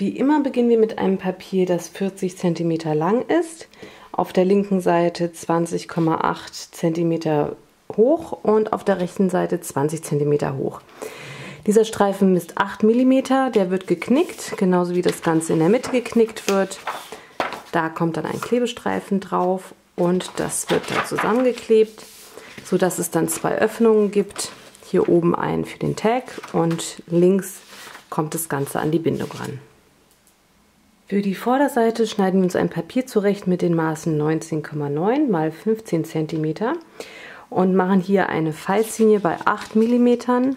Wie immer beginnen wir mit einem Papier, das 40 cm lang ist, auf der linken Seite 20,8 cm hoch und auf der rechten Seite 20 cm hoch. Dieser Streifen misst 8 mm, der wird geknickt, genauso wie das Ganze in der Mitte geknickt wird. Da kommt dann ein Klebestreifen drauf und das wird dann zusammengeklebt, sodass es dann zwei Öffnungen gibt. Hier oben einen für den Tag und links kommt das Ganze an die Bindung ran. Für die Vorderseite schneiden wir uns ein Papier zurecht mit den Maßen 19,9 x 15 cm und machen hier eine Falzlinie bei 8 mm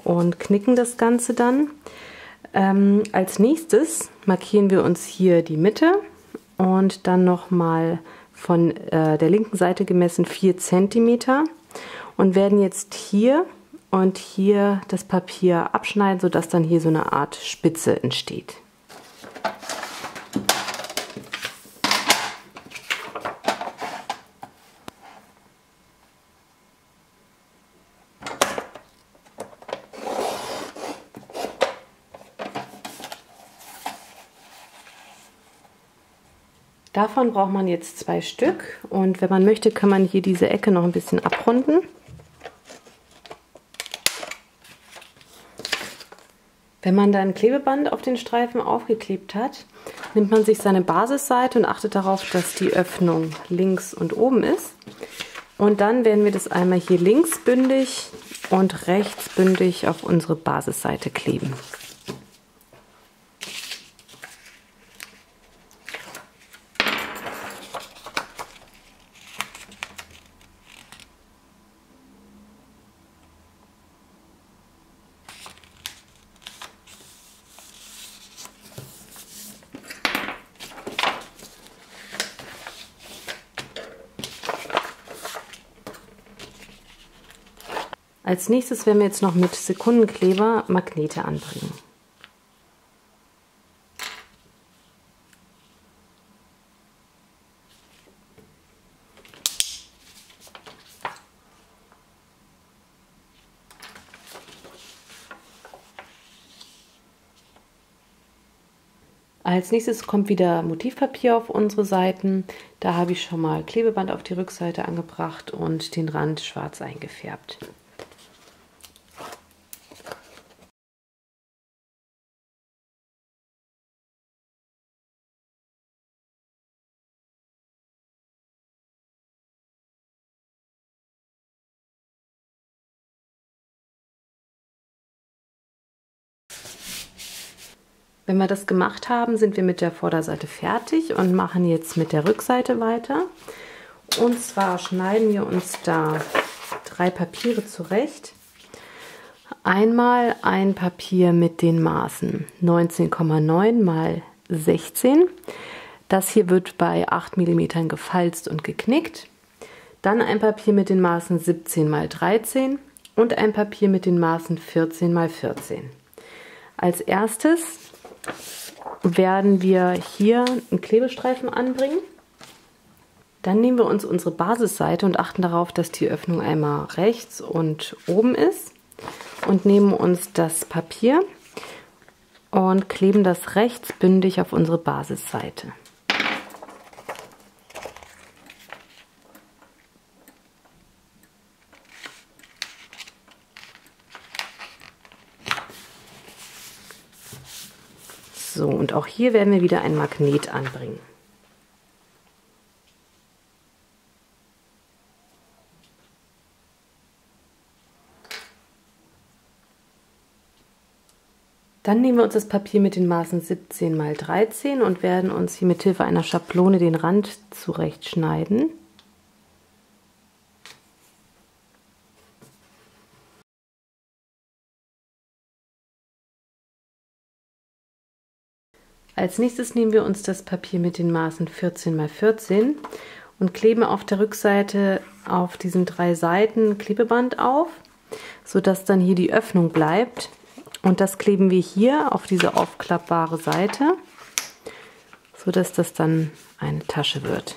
und knicken das Ganze dann. Als nächstes markieren wir uns hier die Mitte und dann nochmal von der linken Seite gemessen 4 cm und werden jetzt hier und hier das Papier abschneiden, sodass dann hier so eine Art Spitze entsteht. Davon braucht man jetzt 2 Stück und wenn man möchte, kann man hier diese Ecke noch ein bisschen abrunden. Wenn man dann Klebeband auf den Streifen aufgeklebt hat, nimmt man sich seine Basisseite und achtet darauf, dass die Öffnung links und oben ist. Und dann werden wir das einmal hier linksbündig und rechtsbündig auf unsere Basisseite kleben. Als nächstes werden wir jetzt noch mit Sekundenkleber Magnete anbringen. Als nächstes kommt wieder Motivpapier auf unsere Seiten. Da habe ich schon mal Klebeband auf die Rückseite angebracht und den Rand schwarz eingefärbt. Wenn wir das gemacht haben, sind wir mit der Vorderseite fertig und machen jetzt mit der Rückseite weiter. Und zwar schneiden wir uns da 3 Papiere zurecht. Einmal ein Papier mit den Maßen 19,9 x 16. Das hier wird bei 8 mm gefalzt und geknickt. Dann ein Papier mit den Maßen 17 x 13 und ein Papier mit den Maßen 14 x 14. Als erstes werden wir hier einen Klebestreifen anbringen. Dann nehmen wir uns unsere Basisseite und achten darauf, dass die Öffnung einmal rechts und oben ist. Und nehmen uns das Papier und kleben das rechtsbündig auf unsere Basisseite. So, und auch hier werden wir wieder ein Magnet anbringen. Dann nehmen wir uns das Papier mit den Maßen 17 x 13 und werden uns hier mit Hilfe einer Schablone den Rand zurechtschneiden. Als nächstes nehmen wir uns das Papier mit den Maßen 14 x 14 und kleben auf der Rückseite auf diesen 3 Seiten Klebeband auf, sodass dann hier die Öffnung bleibt. Und das kleben wir hier auf diese aufklappbare Seite, sodass das dann eine Tasche wird.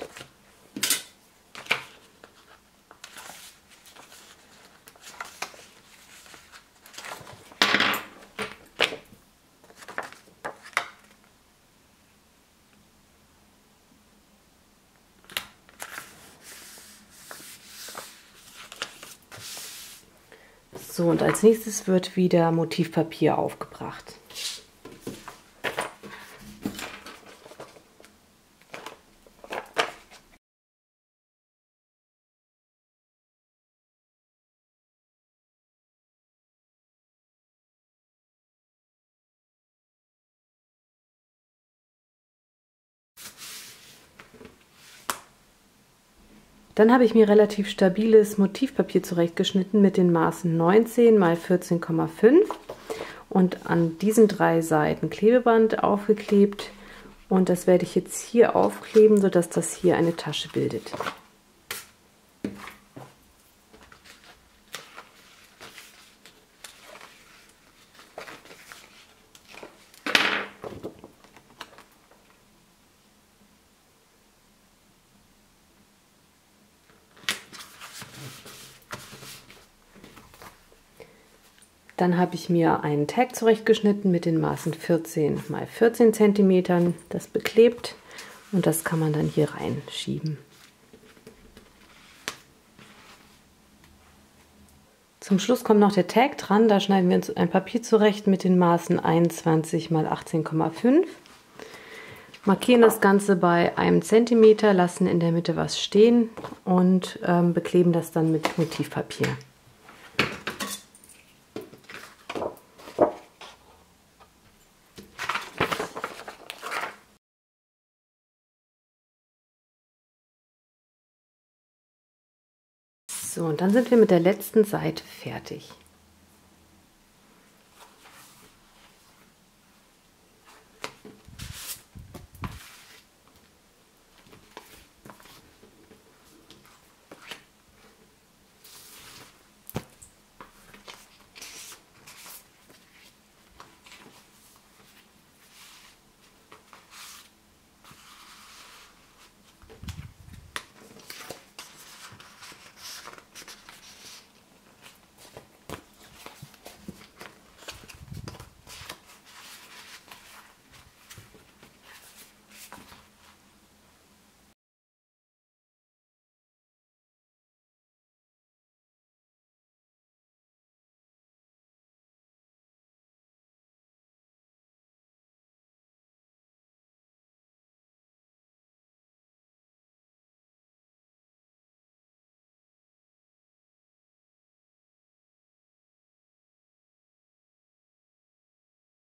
So, und als nächstes wird wieder Motivpapier aufgebracht. Dann habe ich mir relativ stabiles Motivpapier zurechtgeschnitten mit den Maßen 19 x 14,5 und an diesen 3 Seiten Klebeband aufgeklebt. Und das werde ich jetzt hier aufkleben, sodass das hier eine Tasche bildet. Dann habe ich mir einen Tag zurechtgeschnitten mit den Maßen 14 x 14 cm, das beklebt und das kann man dann hier reinschieben. Zum Schluss kommt noch der Tag dran, da schneiden wir uns ein Papier zurecht mit den Maßen 21 x 18,5. Markieren das Ganze bei 1 cm, lassen in der Mitte was stehen und bekleben das dann mit Motivpapier. So, und dann sind wir mit der letzten Seite fertig.